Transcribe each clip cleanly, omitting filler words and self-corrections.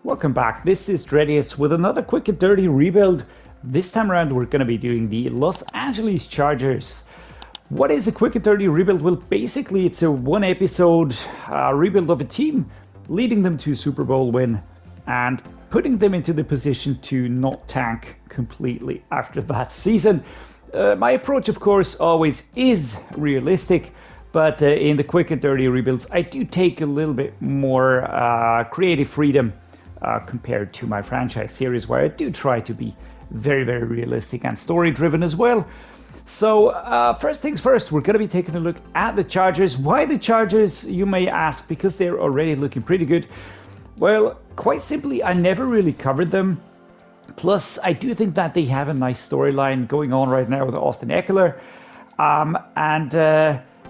Welcome back. This is Dreddeus with another quick and dirty rebuild. This time around we're going to be doing the Los Angeles Chargers. What is a quick and dirty rebuild? Well, basically it's a one episode rebuild of a team, leading them to a Super Bowl win and putting them into the position to not tank completely after that season. My approach, of course, always is realistic, but in the quick and dirty rebuilds I do take a little bit more creative freedom compared to my franchise series, where I do try to be very realistic and story driven as well. So first things first, we're going to be taking a look at the Chargers. Why the Chargers, you may ask? Because they're already looking pretty good. Well, quite simply, I never really covered them. Plus, I do think that they have a nice storyline going on right now with Austin Ekeler.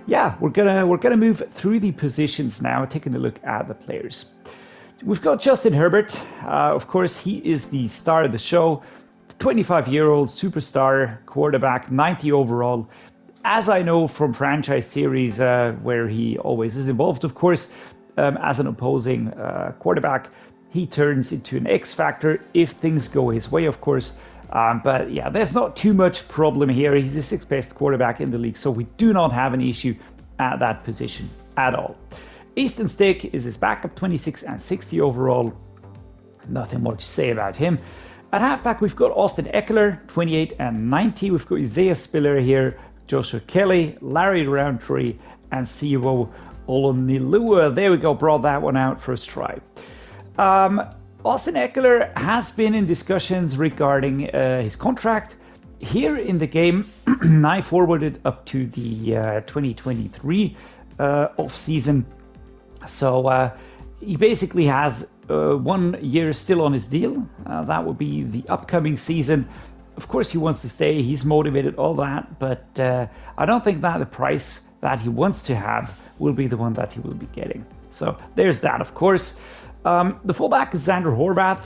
Yeah, we're gonna move through the positions now, taking a look at the players. We've got Justin Herbert. Of course, he is the star of the show. 25-year-old superstar quarterback, 90 overall. As I know from franchise series where he always is involved, of course, as an opposing quarterback, he turns into an X factor if things go his way, of course. But yeah, there's not too much problem here. He's the sixth best quarterback in the league, so we do not have an issue at that position at all. Easton Stick is his backup, 26 and 60 overall. Nothing more to say about him. At halfback, we've got Austin Ekeler, 28 and 90. We've got Isaiah Spiller here, Joshua Kelly, Larry Roundtree, and Siwo Olonilua. There we go, brought that one out first try. Austin Ekeler has been in discussions regarding his contract. Here in the game, I forwarded up to the 2023 off-season. So he basically has 1 year still on his deal. That would be the upcoming season. Of course, he wants to stay. He's motivated, all that. But I don't think that the price that he wants to have will be the one that he will be getting. So there's that, of course. The fullback is Xander Horvath.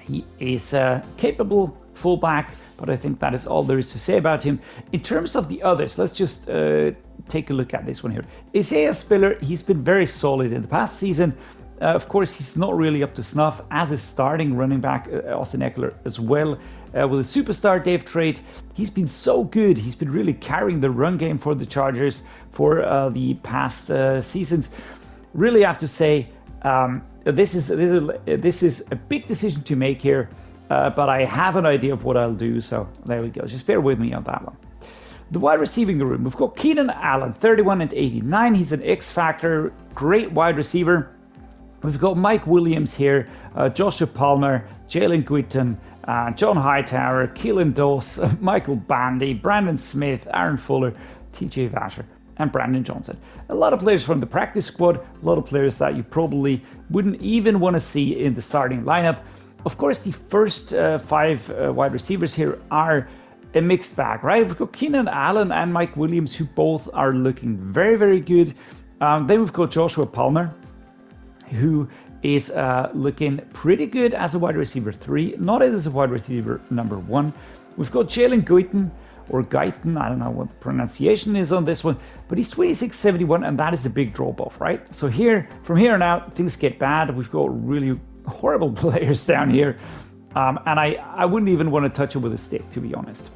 He is a capable fullback, but I think that is all there is to say about him. In terms of the others, let's just take a look at this one here. Isaiah Spiller, he's been very solid in the past season. Of course, he's not really up to snuff as a starting running back, Austin Ekeler as well. With a superstar Dave trade, he's been so good. He's been really carrying the run game for the Chargers for the past seasons. Really have to say, this is a big decision to make here, but I have an idea of what I'll do, so there we go. Just bear with me on that one. The wide receiving room, we've got Keenan Allen, 31 and 89. He's an X factor, great wide receiver. We've got Mike Williams here, Joshua Palmer, Jalen Guiton, John Hightower, Keelan Doss, Michael Bandy, Brandon Smith, Aaron Fuller, TJ Vasher, and Brandon Johnson. A lot of players from the practice squad, a lot of players that you probably wouldn't even want to see in the starting lineup. Of course, the first five wide receivers here are a mixed bag, right? We've got Keenan Allen and Mike Williams, who both are looking very good. Then we've got Joshua Palmer, who is looking pretty good as a wide receiver 3, not as a wide receiver number 1. We've got Jalen Guiton, or Guyton, I don't know what the pronunciation is on this one, but he's 26-71, and that is a big drop off, right? So here, from here on out, things get bad. We've got really horrible players down here, and I wouldn't even want to touch him with a stick, to be honest.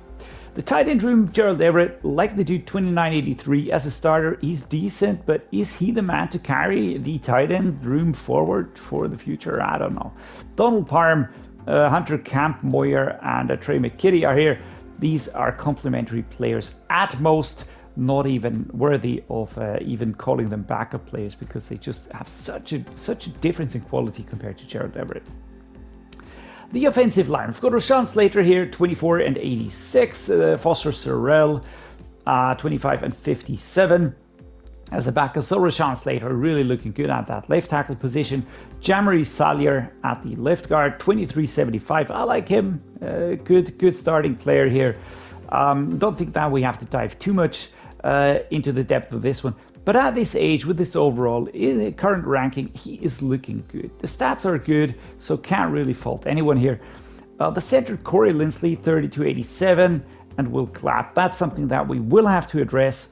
The tight end room, Gerald Everett, like the dude, 29-83 as a starter. He's decent, but is he the man to carry the tight end room forward for the future? I don't know. Donald Parham, Hunter Kampmoyer, and Trey McKitty are here. These are complementary players at most, not even worthy of even calling them backup players, because they just have such a difference in quality compared to Gerald Everett. The offensive line, we've got Rashawn Slater here, 24 and 86. Foster Sorrell, 25 and 57 as a backup. So Rashawn Slater really looking good at that left tackle position. Jamari Salyer at the left guard, 23-75. I like him. Good starting player here. Don't think that we have to dive too much into the depth of this one. But at this age, with this overall, in the current ranking, he is looking good. The stats are good, so can't really fault anyone here. The center, Corey Linsley, 32-87, and Will Clapp. That's something that we will have to address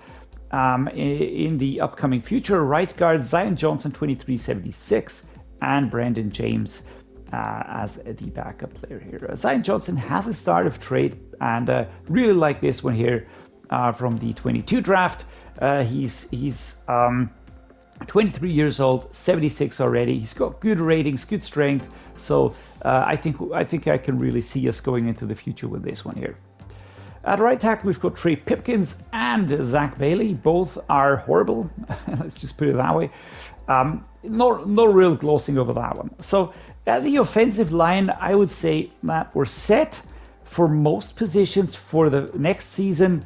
in the upcoming future. Right guard, Zion Johnson, 23-76. and Brandon James as the backup player here. Zion Johnson has a start of trade, and really like this one here from the 22 draft. He's 23 years old, 76 already. He's got good ratings, good strength. So I think I can really see us going into the future with this one here. At right tackle, we've got Trey Pipkins and Zach Bailey. Both are horrible. Let's just put it that way. No real glossing over that one. So at the offensive line, I would say that we're set for most positions for the next season,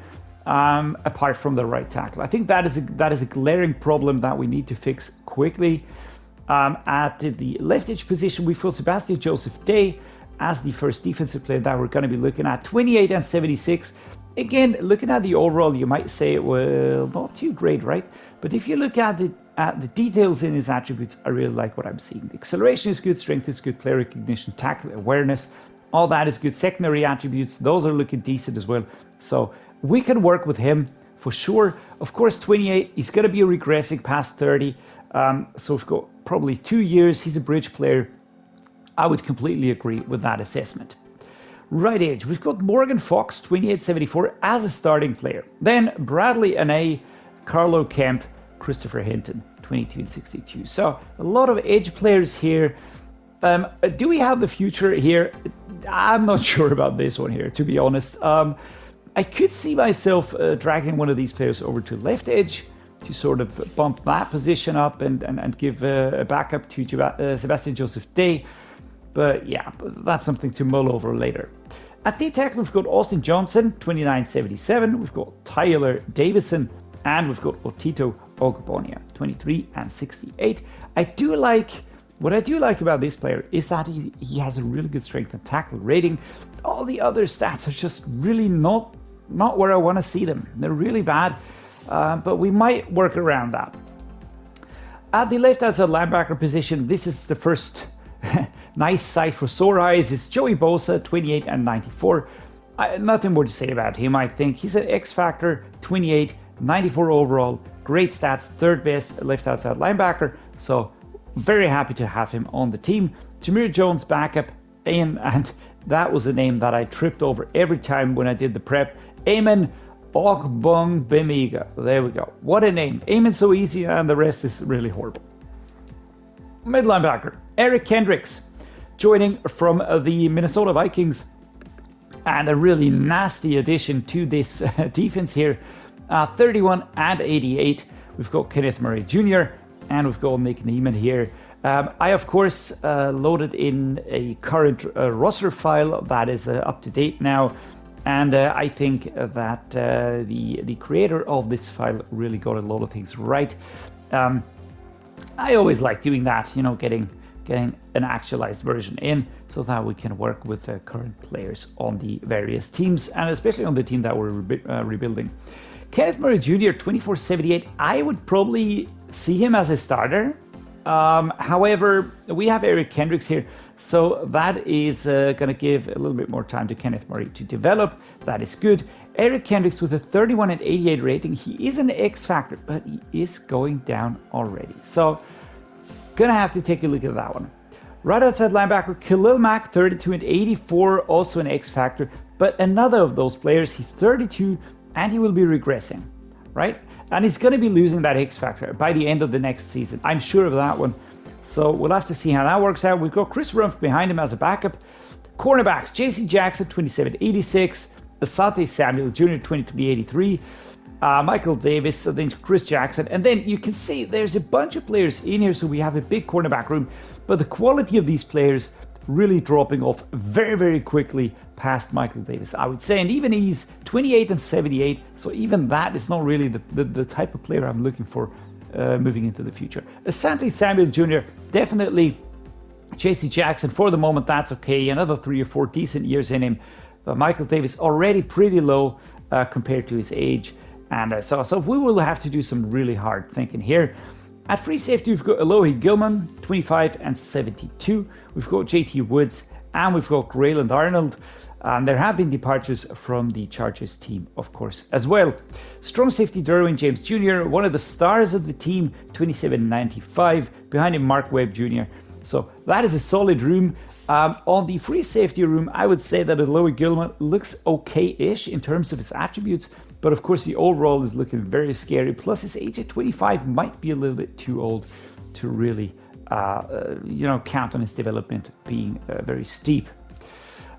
apart from the right tackle. I think that is a glaring problem that we need to fix quickly. At the left edge position, we've got Sebastian Joseph Day as the first defensive player that we're going to be looking at. 28 and 76. Again, looking at the overall, you might say, well, not too great, right? But if you look at the details in his attributes, I really like what I'm seeing. The acceleration is good, strength is good, player recognition, tackle awareness, all that is good. Secondary attributes, those are looking decent as well. So we can work with him for sure. Of course, 28, he's going to be regressing past 30. So we've got probably 2 years. He's a bridge player. I would completely agree with that assessment. Right edge, we've got Morgan Fox, 28-74, as a starting player. Then Bradley Anae, Carlo Kemp, Christopher Hinton, 22-62. So a lot of edge players here. Do we have the future here? I'm not sure about this one here, to be honest. I could see myself dragging one of these players over to left edge to sort of bump that position up and give a backup to Sebastian Joseph Day. But yeah, that's something to mull over later. At D tackle, we've got Austin Johnson, 29-77. We've got Tyler Davison, and we've got Otito Ogbonia, 23 and 68. What I do like about this player is that he has a really good strength and tackle rating. All the other stats are just really not where I want to see them. They're really bad, but we might work around that. At the left outside linebacker position, this is the first nice sight for sore eyes. It's Joey Bosa, 28 and 94. Nothing more to say about him, I think. He's an X factor, 28, 94 overall. Great stats, third best left outside linebacker. So very happy to have him on the team. Jameer Jones backup, and that was a name that I tripped over every time when I did the prep. Eamon Ogbongbemiga. There we go. What a name. Eamon's so easy and the rest is really horrible. Mid linebacker, Eric Kendricks, joining from the Minnesota Vikings, and a really nasty addition to this defense here. 31 and 88. We've got Kenneth Murray Jr. and we've got Nick Niemann here. I, of course, loaded in a current roster file that is up to date now. And I think that the creator of this file really got a lot of things right. I always like doing that, getting an actualized version in so that we can work with the current players on the various teams, and especially on the team that we're rebuilding. Kenneth Murray Jr., 24-78. I would probably see him as a starter. However, we have Eric Kendricks here, so that is going to give a little bit more time to Kenneth Murray to develop. That is good. Eric Kendricks with a 31 and 88 rating. He is an X factor, but he is going down already. So, gonna have to take a look at that one. Right outside linebacker, Khalil Mack, 32 and 84, also an X factor, but another of those players. He's 32 and he will be regressing, right? And he's going to be losing that X factor by the end of the next season. I'm sure of that one. So we'll have to see how that works out. We've got Chris Rumpf behind him as a backup. Cornerbacks, J.C. Jackson, 27-86. Asante Samuel Jr., 23-83. Michael Davis, and then Chris Jackson. And then you can see there's a bunch of players in here, so we have a big cornerback room. But the quality of these players really dropping off very, very quickly past Michael Davis, I would say. And even he's 28 and 78, so even that is not really the type of player I'm looking for moving into the future. Asante Samuel Jr., definitely. J.C. Jackson, for the moment, that's okay. Another 3 or 4 decent years in him. But Michael Davis already pretty low compared to his age. And so we will have to do some really hard thinking here. At free safety, we've got Alohi Gilman, 25 and 72. We've got JT Woods, and we've got Grayland Arnold. And there have been departures from the Chargers team, of course, as well. Strong safety Derwin James Jr., one of the stars of the team, 27.95. Behind him, Mark Webb Jr. So that is a solid room. On the free safety room, I would say that Alohi Gilman looks okay-ish in terms of his attributes, but of course the overall is looking very scary. Plus his age at 25 might be a little bit too old to really count on his development being very steep.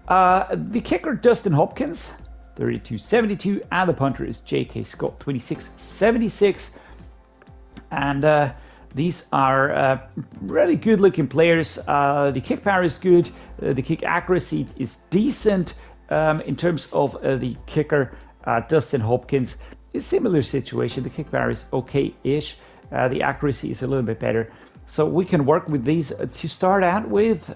The kicker, Dustin Hopkins, 32.72, and the punter is J.K. Scott, 26.76. And these are really good looking players. The kick power is good. The kick accuracy is decent. In terms of the kicker, Dustin Hopkins, is similar situation. The kick power is okay-ish. The accuracy is a little bit better. So we can work with these to start out with.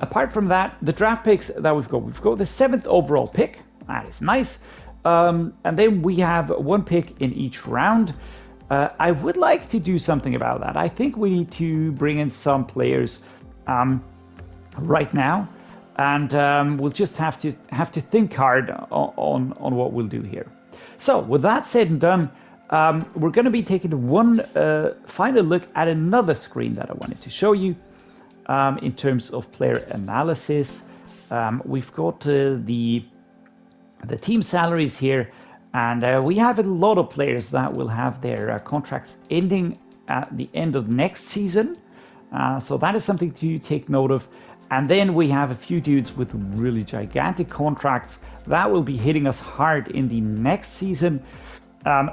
Apart from that, the draft picks that we've got the 7th overall pick. That is nice. And then we have 1 pick in each round. I would like to do something about that. I think we need to bring in some players right now, and we'll just have to think hard on what we'll do here. So with that said and done, we're going to be taking one final look at another screen that I wanted to show you in terms of player analysis. We've got the team salaries here. And we have a lot of players that will have their contracts ending at the end of next season. So that is something to take note of. And then we have a few dudes with really gigantic contracts that will be hitting us hard in the next season.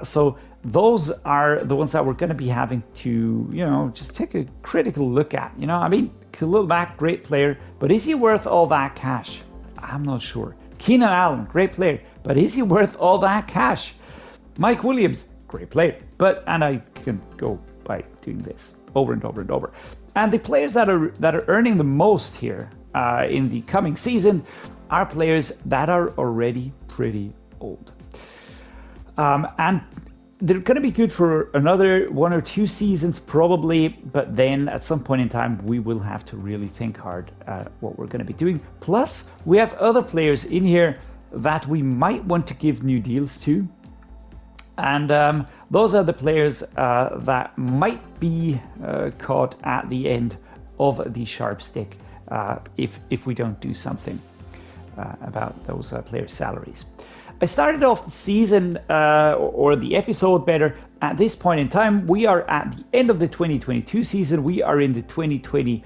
So those are the ones that we're going to be having to, just take a critical look at. I mean, Khalil Mack, great player, but is he worth all that cash? I'm not sure. Keenan Allen, great player, but is he worth all that cash? Mike Williams, great player, and I can go by doing this over and over and over. And the players that are earning the most here in the coming season are players that are already pretty old. And they're going to be good for another 1 or 2 seasons probably, but then at some point in time we will have to really think hard at what we're going to be doing. Plus we have other players in here that we might want to give new deals to, and those are the players that might be caught at the end of the sharp stick if we don't do something about those players' salaries. I started off the season, or the episode better, at this point in time. We are at the end of the 2022 season. We are in the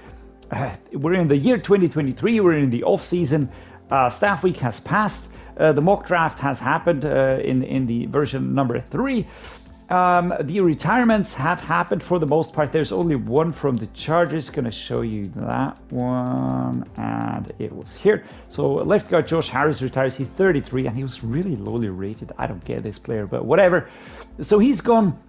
we're in the year 2023. We're in the off season. Staff week has passed. The mock draft has happened in the version number 3. The retirements have happened for the most part. There's only one from the Chargers. Going to show you that one, and it was here. So left guard Josh Harris retires. He's 33, and he was really lowly rated. I don't get this player, but whatever. So he's gone.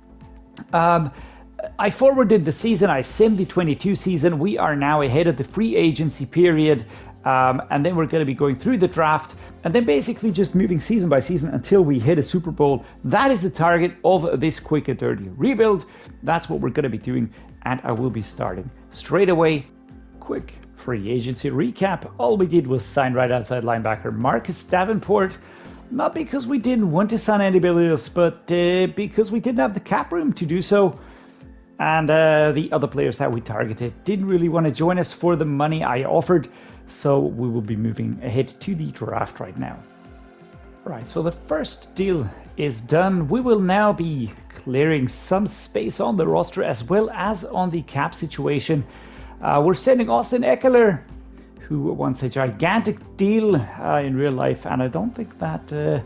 I forwarded the season. I simmed the 22 season. We are now ahead of the free agency period. And then we're going to be going through the draft and then basically just moving season by season until we hit a Super Bowl. That is the target of this quick and dirty rebuild. That's what we're going to be doing, and I will be starting straight away. Quick free agency recap. All we did was sign right outside linebacker Marcus Davenport, not because we didn't want to sign anybody else, but because we didn't have the cap room to do so. And the other players that we targeted didn't really want to join us for the money I offered. So we will be moving ahead to the draft right now. Right, so the first deal is done. We will now be clearing some space on the roster as well as on the cap situation. We're sending Austin Eckler, who wants a gigantic deal in real life, and I don't think that the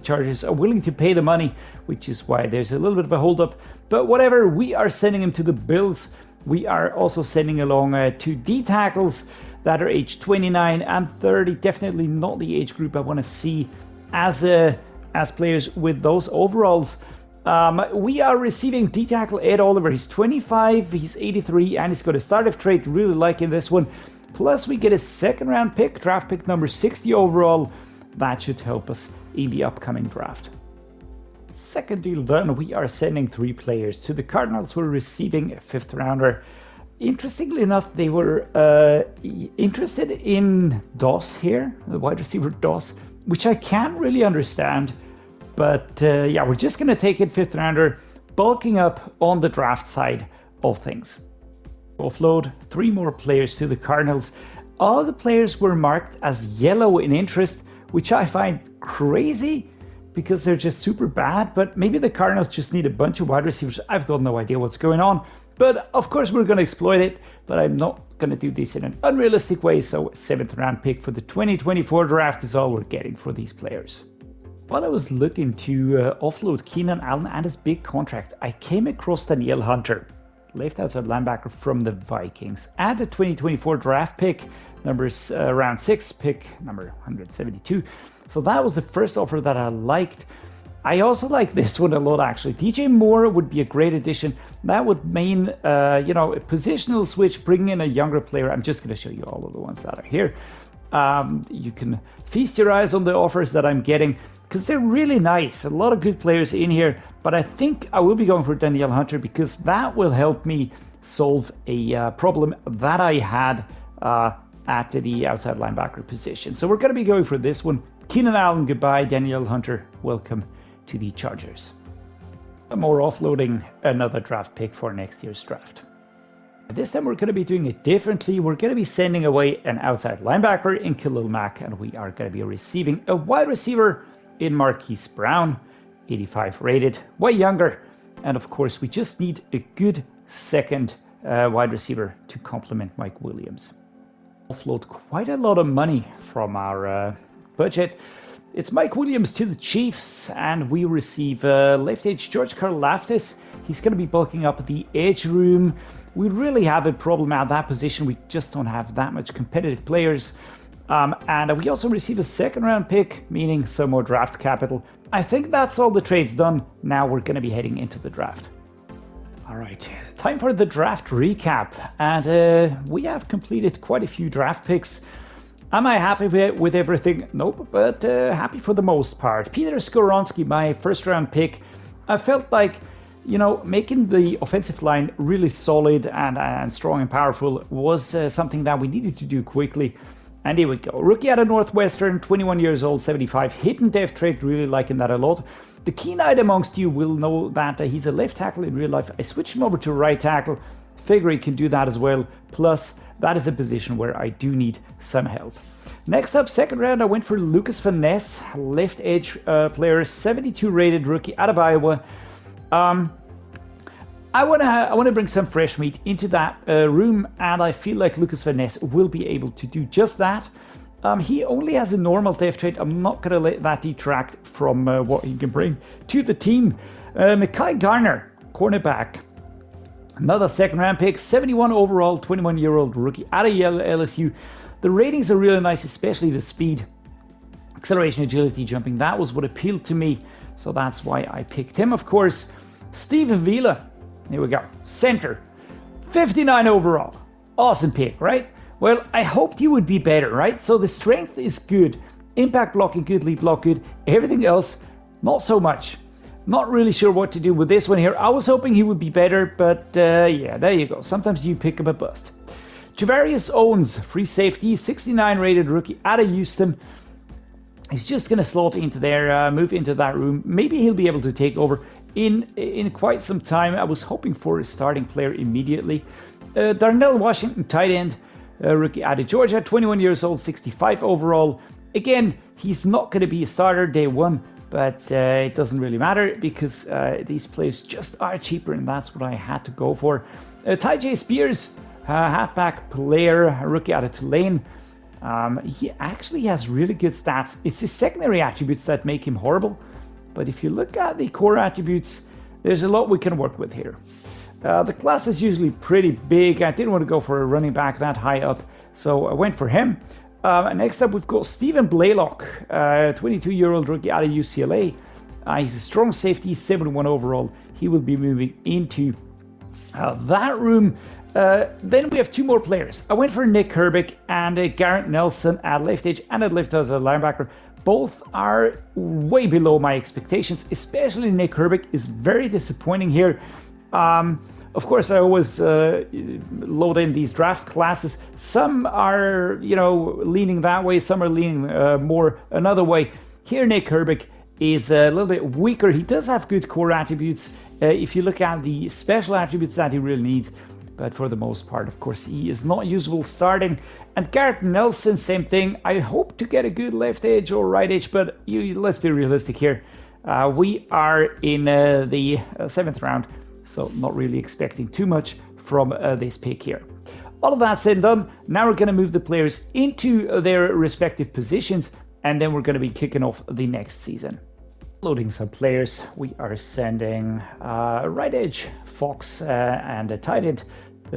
Chargers are willing to pay the money, which is why there's a little bit of a holdup. But whatever, we are sending him to the Bills. We are also sending along 2 D tackles that are age 29 and 30. Definitely not the age group I want to see as players with those overalls. We are receiving D tackle Ed Oliver. He's 25, he's 83, and he's got a startup trait. Really liking this one. Plus we get a 2nd round pick, draft pick number 60 overall. That should help us in the upcoming draft. Second deal done. We are sending 3 players to the Cardinals. We're receiving a 5th rounder. Interestingly enough, they were interested in Doss here, the wide receiver Doss, which I can't really understand. But yeah, we're just going to take it 5th rounder, bulking up on the draft side of things. Offload 3 more players to the Cardinals. All the players were marked as yellow in interest, which I find crazy because they're just super bad, but maybe the Cardinals just need a bunch of wide receivers. I've got no idea what's going on, but of course we're going to exploit it, but I'm not going to do this in an unrealistic way, so 7th round pick for the 2024 draft is all we're getting for these players. While I was looking to offload Keenan Allen and his big contract, I came across Danielle Hunter, left outside linebacker from the Vikings, and the 2024 draft pick, round 6 pick, number 172. So that was the first offer that I liked. I also like this one a lot, actually. DJ Moore would be a great addition. That would mean, a positional switch, bringing in a younger player. I'm just going to show you all of the ones that are here. You can feast your eyes on the offers that I'm getting because they're really nice. A lot of good players in here, but I think I will be going for Danielle Hunter because that will help me solve a problem that I had at the outside linebacker position. So we're going to be going for this one. Keenan Allen, goodbye. Danielle Hunter, welcome to the Chargers. More offloading another draft pick for next year's draft. This time we're going to be doing it differently. We're going to be sending away an outside linebacker in Khalil Mack, and we are going to be receiving a wide receiver in Marquise Brown, 85 rated, way younger. And of course, we just need a good second wide receiver to complement Mike Williams. Offload quite a lot of money from our budget. It's Mike Williams to the Chiefs, and we receive left edge George Karlaftis. He's going to be bulking up the edge room. We really have a problem at that position. We just don't have that much competitive players. And we also receive a 2nd round pick, meaning some more draft capital. I think that's all the trades done. Now we're going to be heading into the draft. All right, time for the draft recap. And we have completed quite a few draft picks. Am I happy with everything? Nope, but happy for the most part. Peter Skoronsky, my 1st round pick. I felt like, making the offensive line really solid and strong and powerful was something that we needed to do quickly. And here we go. Rookie out of Northwestern, 21 years old, 75. Hidden depth trait, really liking that a lot. The keen-eyed amongst you will know that he's a left tackle in real life. I switched him over to right tackle. Figure he can do that as well. Plus, that is a position where I do need some help. Next up, 2nd round, I went for Lucas Van Ness, left edge player, 72 rated rookie out of Iowa. I want to bring some fresh meat into that room, and I feel like Lucas Van Ness will be able to do just that. He only has a normal depth trait. I'm not going to let that detract from what he can bring to the team. Mekhi Garner, cornerback. Another 2nd round pick, 71 overall, 21-year-old rookie out of LSU. The ratings are really nice, especially the speed, acceleration, agility, jumping. That was what appealed to me, so that's why I picked him, of course. Steve Avila, here we go, center, 59 overall. Awesome pick, right? Well, I hoped you would be better, right? So the strength is good, impact blocking good, lead block good, everything else, not so much. Not really sure what to do with this one here. I was hoping he would be better, but yeah, there you go. Sometimes you pick up a bust. Javarius Owens, free safety, 69 rated rookie out of Houston. He's just going to slot into there, move into that room. Maybe he'll be able to take over in quite some time. I was hoping for a starting player immediately. Darnell Washington, tight end, rookie out of Georgia, 21 years old, 65 overall. Again, he's not going to be a starter day one, but it doesn't really matter because these players just are cheaper, and that's what I had to go for. Ty J. Spears, halfback player, rookie out of Tulane. He actually has really good stats. It's his secondary attributes that make him horrible, but if you look at the core attributes, there's a lot we can work with here. The class is usually pretty big. I didn't want to go for a running back that high up, so I went for him. Next up, we've got Stephen Blaylock, 22-year-old rookie out of UCLA. He's a strong safety, 71 overall. He will be moving into that room. Then we have 2 more players. I went for Nick Herbig and Garrett Nelson at left edge and at left as a linebacker. Both are way below my expectations, especially Nick Herbig is very disappointing here. Of course, I always load in these draft classes. Some are, leaning that way. Some are leaning more another way. Here, Nick Herbig is a little bit weaker. He does have good core attributes if you look at the special attributes that he really needs. but for the most part, of course, he is not usual starting. And Garrett Nelson, same thing. I hope to get a good left edge or right edge, but let's be realistic here. We are in the 7th round, so not really expecting too much from this pick here. All of that said and done, now we're going to move the players into their respective positions, and then we're going to be kicking off the next season. Loading some players, we are sending right edge Fox and a tight end,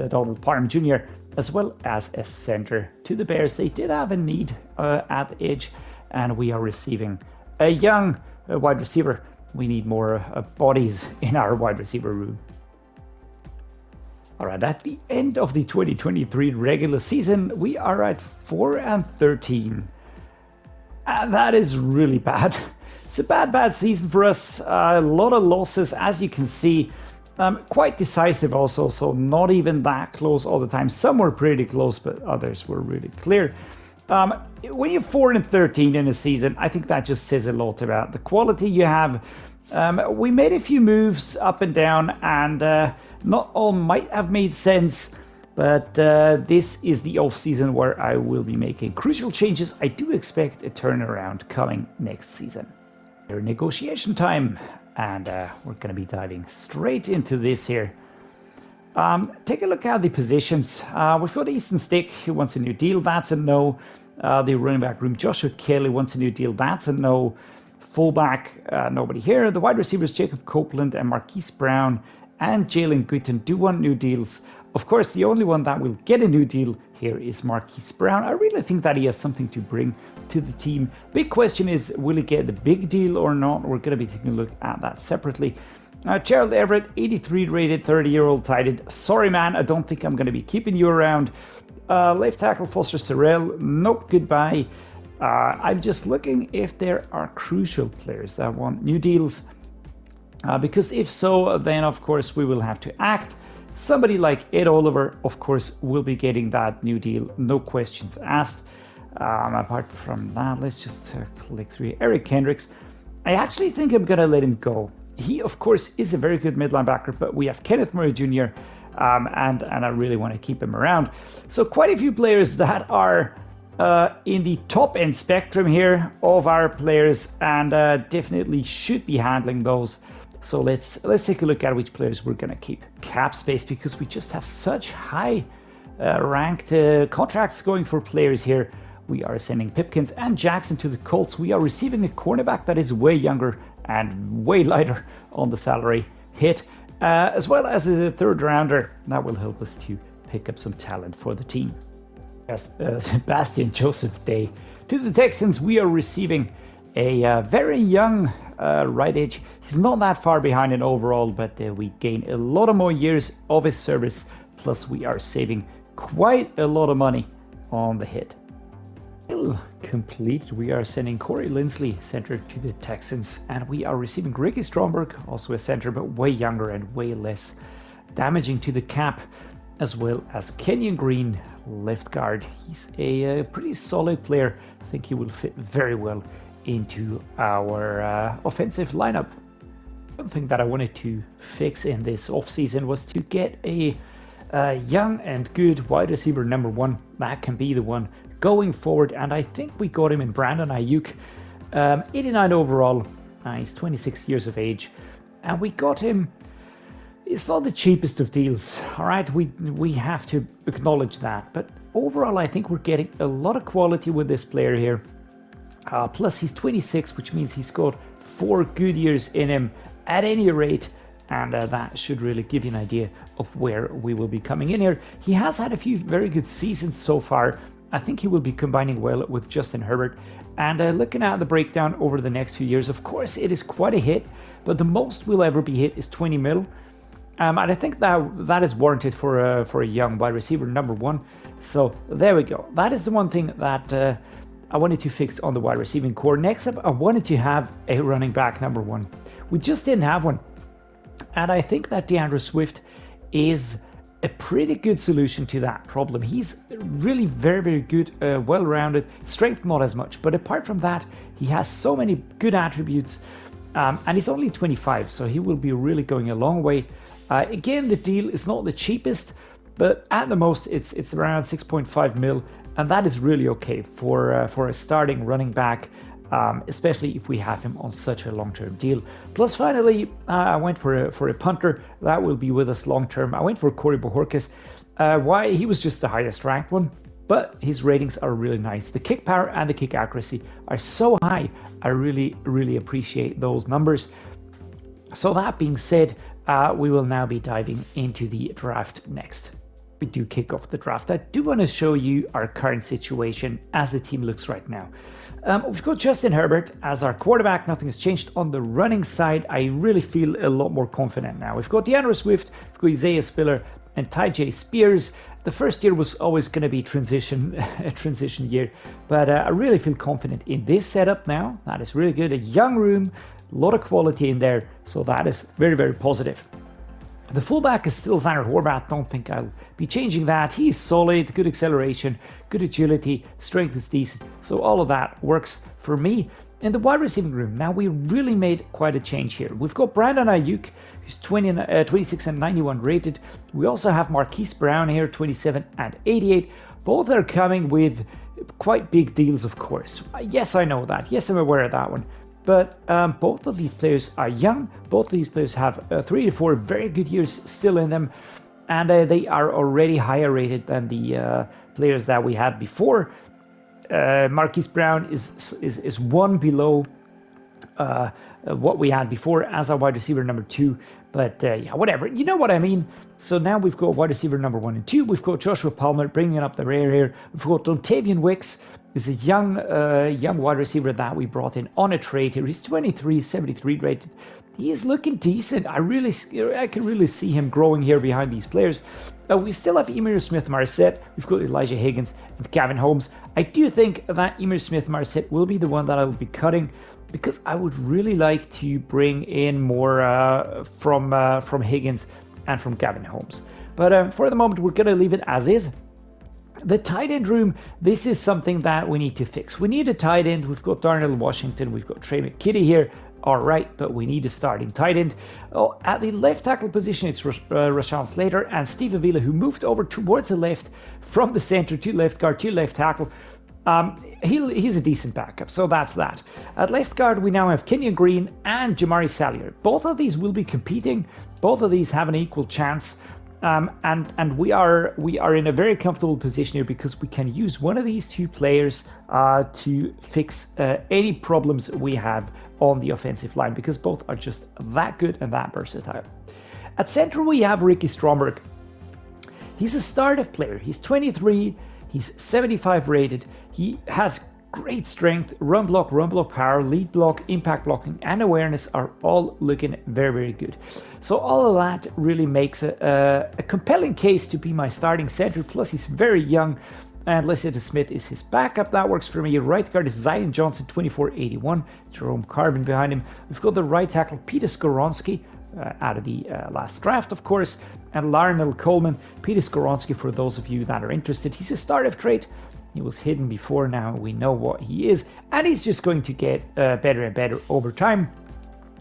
Donald Parham Jr., as well as a center to the Bears. They did have a need at the edge, and we are receiving a young wide receiver. We need more bodies in our wide receiver room. All right, at the end of the 2023 regular season, we are at 4-13. That is really bad. It's a bad season for us. A lot of losses, as you can see. Quite decisive also, so not even that close all the time. Some were pretty close, but others were really clear. When you're 4-13 in a season, I think that just says a lot about the quality you have. We made a few moves up and down, and not all might have made sense. But this is the off-season where I will be making crucial changes. I do expect a turnaround coming next season. Negotiation time, and we're going to be diving straight into this here. Take a look at the positions. We've got Easton Stick, who wants a new deal. That's a no. The running back room, Joshua Kelly wants a new deal. That's a no. Fullback, nobody here. The wide receivers, Jacob Copeland and Marquise Brown and Jalen Gooden do want new deals. Of course, the only one that will get a new deal here is Marquise Brown. I really think that he has something to bring to the team. Big question is, will he get the big deal or not? We're going to be taking a look at that separately. Gerald Everett, 83 rated, 30-year-old tight end. Sorry, man, I don't think I'm going to be keeping you around. Left tackle, Foster Sorrell. Nope, goodbye. I'm just looking if there are crucial players that want new deals. Because if so, then of course we will have to act. Somebody like Ed Oliver, of course, will be getting that new deal, no questions asked. Apart from that, let's just click through. Eric Kendricks, I actually think I'm going to let him go. He, of course, is a very good mid-linebacker, but we have Kenneth Murray Jr., and I really want to keep him around. So quite a few players that are in the top-end spectrum here of our players, and definitely should be handling those. So let's take a look at which players we're going to keep. Cap space, because we just have such high ranked contracts going for players here. We are sending Pipkins and Jackson to the Colts. We are receiving a cornerback that is way younger and way lighter on the salary hit, as well as a 3rd rounder. That will help us to pick up some talent for the team. As Sebastian Joseph Day to the Texans, we are receiving a very young right edge. He's not that far behind in overall, but we gain a lot of more years of his service. Plus, we are saving quite a lot of money on the hit. Complete. We are sending Corey Linsley, center, to the Texans, and we are receiving Ricky Stromberg, also a center, but way younger and way less damaging to the cap, as well as Kenyon Green, left guard. He's a pretty solid player. I think he will fit very well into our offensive lineup. One thing that I wanted to fix in this offseason was to get a young and good wide receiver number 1 that can be the one going forward, and I think we got him in Brandon AIYUK, 89 overall. He's 26 years of age, and we got him. It's not the cheapest of deals, all right? We have to acknowledge that, but overall I think we're getting a lot of quality with this player here. Plus he's 26, which means he's got 4 good years in him at any rate, and that should really give you an idea of where we will be coming in here. He has had a few very good seasons so far. I think he will be combining well with Justin Herbert. And looking at the breakdown over the next few years, of course it is quite a hit, but the most we'll ever be hit is 20 mil. And I think that is warranted for a young wide receiver number 1. So there we go. That is the one thing that I wanted to fix on the wide receiving core. Next up, I wanted to have a running back number 1. We just didn't have one. And I think that DeAndre Swift is a pretty good solution to that problem. He's really very, very good, well-rounded, strength not as much. But apart from that, he has so many good attributes. And he's only 25, so he will be really going a long way. Again, the deal is not the cheapest, but at the most it's around 6.5 mil, and that is really okay for a starting running back, especially if we have him on such a long-term deal. Plus, finally, I went for a punter that will be with us long-term. I went for Corey Bojorquez. Why? He was just the highest ranked one, but his ratings are really nice. The kick power and the kick accuracy are so high. I really appreciate those numbers. So that being said, we will now be diving into the draft next. We do kick off the draft. I do want to show you our current situation as the team looks right now. We've got Justin Herbert as our quarterback. Nothing has changed on the running side. I really feel a lot more confident now. We've got DeAndre Swift, we've got Isaiah Spiller, and Tyjae Spears. The first year was always going to be a transition year, but I really feel confident in this setup now. That is really good. A young room, a lot of quality in there, so that is very positive. The fullback is still Xander Horvath. Don't think I'll be changing that. He's solid, good acceleration, good agility, strength is decent. So all of that works for me. In the wide receiving room, now we really made quite a change here. We've got Brandon AIYUK, who's 26 and 91 rated. We also have Marquise Brown here, 27 and 88. Both are coming with quite big deals, of course. Yes, I know that. Yes, I'm aware of that one. But both of these players are young. Both of these players have 3 to 4 very good years still in them. And they are already higher rated than the players that we had before. Marquise Brown is one below what we had before as our wide receiver number 2. But yeah, whatever. You know what I mean. So now we've got wide receiver number 1 and 2. We've got Joshua Palmer bringing up the rear here. We've got Dontavian Wicks. Is a young wide receiver that we brought in on a trade here. He's 23, 73 rated. He is looking decent. I can really see him growing here behind these players. We still have Emir Smith-Marset. We've got Elijah Higgins and Gavin Holmes. I do think that Emir Smith-Marset will be the one that I will be cutting, because I would really like to bring in more from Higgins and from Gavin Holmes. But for the moment, we're going to leave it as is. The tight end room, this is something that we need to fix. We need a tight end. We've got Darnell Washington. We've got Trey McKitty here. All right, but we need a starting tight end. Oh, at the left tackle position, it's Rashawn Slater and Steve Avila, who moved over towards the left from the center to left guard to left tackle. He's a decent backup, so that's that. At left guard, we now have Kenyon Green and Jamari Salyer. Both of these will be competing. Both of these have an equal chance. And we are in a very comfortable position here, because we can use one of these two players to fix any problems we have on the offensive line, because both are just that good and that versatile. At center, we have Ricky Stromberg. He's a startup player. He's 23. He's 75 rated. He has great strength, run block power, lead block, impact blocking, and awareness are all looking very good. So all of that really makes a compelling case to be my starting center. Plus, he's very young, and Lysette Smith is his backup. That works for me. Right guard is Zion Johnson, 2481. Jerome Carbon behind him. We've got the right tackle, Peter Skoronsky, out of the last draft, of course, and Larnell Coleman. Peter Skoronsky, for those of you that are interested, he's a startup trait. He was hidden before, now we know what he is, and he's just going to get better and better over time.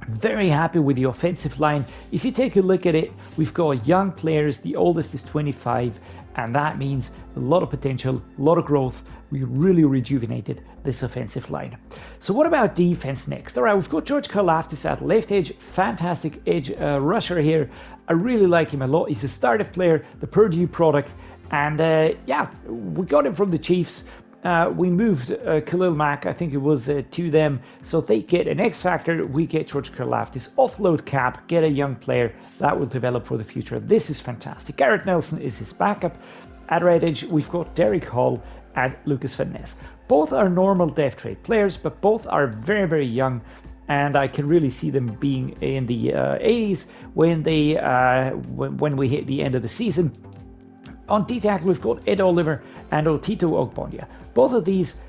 Very happy with the offensive line. If you take a look at it, we've got young players. The oldest is 25, and that means a lot of potential, a lot of growth. We really rejuvenated this offensive line. So what about defense next? All right, we've got George Karlaftis at left edge. Fantastic edge rusher here. I really like him a lot. He's a startup player, the Purdue product. And yeah, we got him from the Chiefs. We moved Khalil Mack, I think it was, to them. So they get an X factor. We get George Karlaftis. Offload cap, get a young player that will develop for the future. This is fantastic. Garrett Nelson is his backup. At right edge, we've got Derek Hall and Lucas Van Ness. Both are normal depth trade players, but both are very young. And I can really see them being in the 80s when they when we hit the end of the season. On D-tackle, we've got Ed Oliver and Otito Ogbonya. Both of these,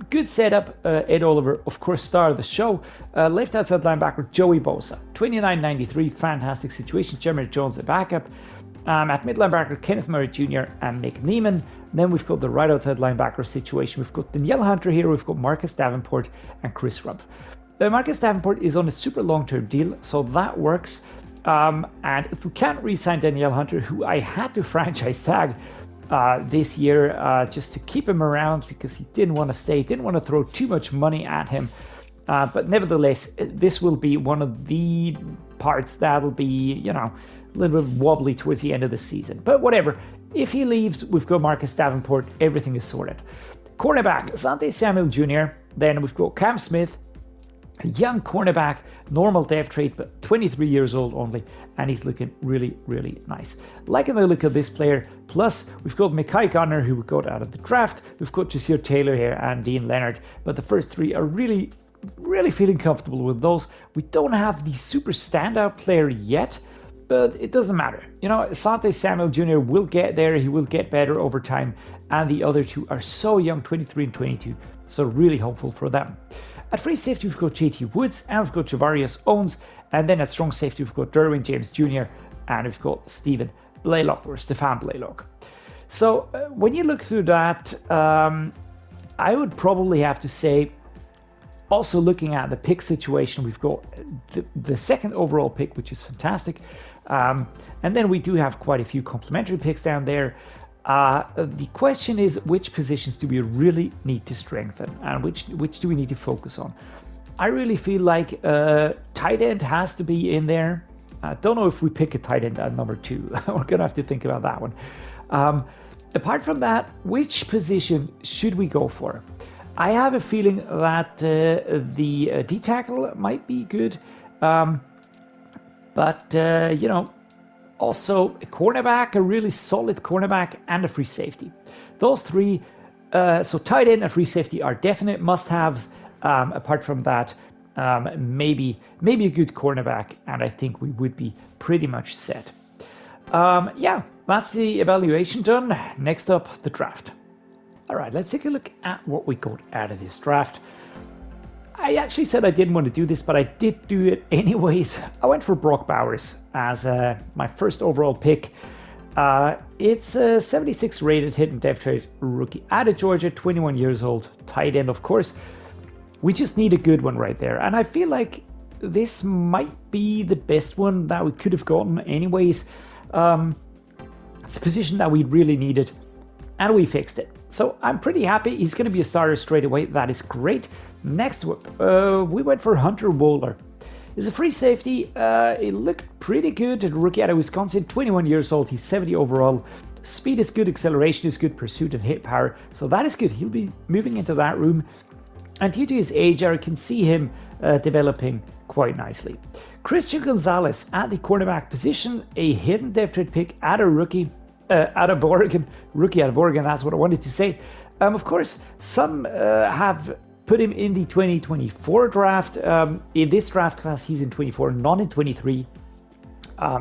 good setup. Ed Oliver, of course, star of the show. Left outside linebacker, Joey Bosa. 29.93, fantastic situation. Jeremy Jones, a backup. At mid linebacker, Kenneth Murray Jr. and Nick Neiman. Then we've got the right outside linebacker situation. We've got Danielle Hunter here. We've got Marcus Davenport and Chris Rumpf. Marcus Davenport is on a super long-term deal, so that works. And if we can't re-sign Danielle Hunter, who I had to franchise tag this year just to keep him around because he didn't want to stay, didn't want to throw too much money at him. But nevertheless, this will be one of the parts that'll be, you know, a little bit wobbly towards the end of the season. But whatever. If he leaves, we've got Marcus Davenport. Everything is sorted. Cornerback, Asante Samuel Jr. Then we've got Cam Smith, a young cornerback, normal depth trait, but 23 years old only, and he's looking really, really nice. Liking the look of this player. Plus, we've got Mekhi Garner, who we got out of the draft. We've got Jasir Taylor here and Dean Leonard, but the first three are really feeling comfortable with those. We don't have the super standout player yet, but it doesn't matter. You know, Asante Samuel Jr. will get there. He will get better over time, and the other two are so young, 23 and 22, so really hopeful for them. At free safety, we've got JT Woods, and we've got Javarius Owens, and then at strong safety, we've got Derwin James Jr., and we've got Stephen Blaylock, or Stefan Blaylock. So when you look through that, I would probably have to say, also looking at the pick situation, we've got the second overall pick, which is fantastic. And then we do have quite a few complementary picks down there. The question is, which positions do we really need to strengthen, and which do we need to focus on? I really feel like tight end has to be in there. I don't know if we pick a tight end at number 2. We're gonna have to think about that one. Apart from that, which position should we go for? I have a feeling that the D tackle might be good, but you know, also a cornerback, a really solid cornerback, and a free safety. Those three, so tight end and free safety, are definite must-haves. Apart from that, maybe a good cornerback, and I think we would be pretty much set. Yeah, that's the evaluation done. Next up, the draft. All right, let's take a look at what we got out of this draft. I actually said I didn't want to do this, but I did do it anyways. I went for Brock Bowers as my first overall pick. It's a 76 rated hidden depth trait rookie out of Georgia, 21 years old, tight end, of course. We just need a good one right there, and I feel like this might be the best one that we could have gotten anyways. It's a position that we really needed, and we fixed it. So I'm pretty happy. He's going to be a starter straight away. That is great. Next, we went for Hunter Wohler. He's a free safety. It looked pretty good. A rookie out of Wisconsin, 21 years old. He's 70 overall. Speed is good. Acceleration is good. Pursuit and hit power. So that is good. He'll be moving into that room. And due to his age, I can see him developing quite nicely. Christian Gonzalez at the cornerback position, a hidden depth trait pick at a rookie. Out of Oregon, rookie out of Oregon, that's what I wanted to say. Of course, some have put him in the 2024 draft. In this draft class, he's in 24, not in 23.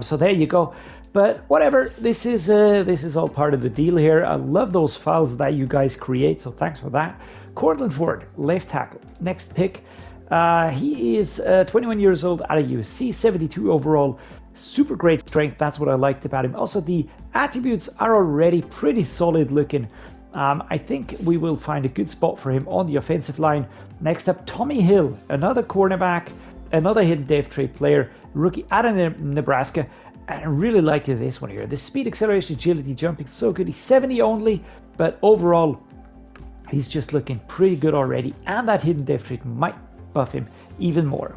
So there you go. But whatever, this is all part of the deal here. I love those files that you guys create, so thanks for that. Cortland Ford, left tackle, next pick. He is 21 years old out of USC, 72 overall. Super great strength, that's what I liked about him. Also, the attributes are already pretty solid looking. I think we will find a good spot for him on the offensive line. Next up, Tommy Hill, another cornerback, another hidden depth trait player, rookie out of Nebraska. And I really liked this one here. The speed, acceleration, agility, jumping, so good. He's 70 only, but overall, he's just looking pretty good already. And that hidden depth trait might buff him even more.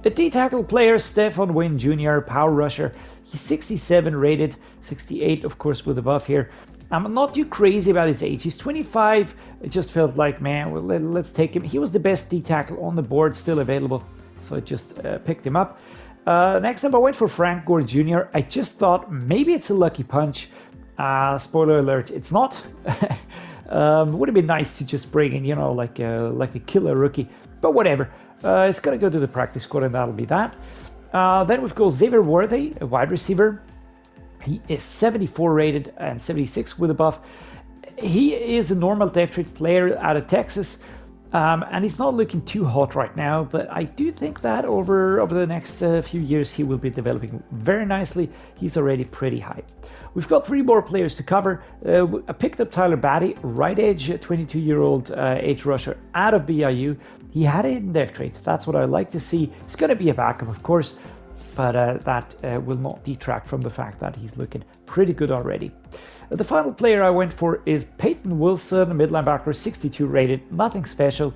A D-tackle player, Stephon Wynn Jr., power rusher. He's 67 rated, 68 of course with a buff here. I'm not too crazy about his age. He's 25. It just felt like, man, well, let's take him. He was the best D-tackle on the board, still available, so I just picked him up. Next up, I went for Frank Gore Jr. I just thought maybe it's a lucky punch. Spoiler alert, it's not. Would have been nice to just bring in, you know, like a killer rookie, but whatever. It's gonna go to the practice squad, and that'll be that. Then we've got Xavier Worthy, a wide receiver. He is 74 rated and 76 with a buff. He is a normal depth trait player out of Texas, and he's not looking too hot right now, but I do think that over the next few years he will be developing very nicely. He's already pretty high. We've got 3 more players to cover. I picked up Tyler Batty, right edge, 22-year-old edge rusher out of BIU. He had a hidden depth trait. That's what I like to see. He's going to be a backup, of course. but that will not detract from the fact that he's looking pretty good already. The final player I went for is Peyton Wilson, a mid linebacker, 62 rated, nothing special.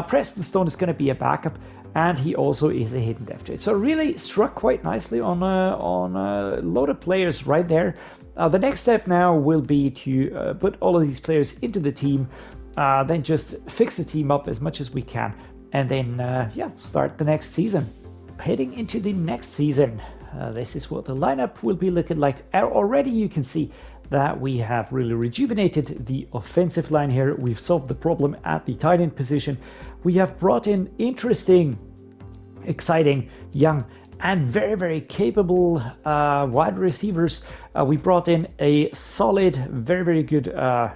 Preston Stone is going to be a backup, and he also is a hidden depth trade. So really struck quite nicely on a load of players right there. The next step now will be to put all of these players into the team, then just fix the team up as much as we can, and then yeah, start the next season. Heading into the next season, this is what the lineup will be looking like. Already you can see that we have really rejuvenated the offensive line here. We've solved the problem at the tight end position. We have brought in interesting, exciting, young, and very, very capable wide receivers. We brought in a solid, very, very good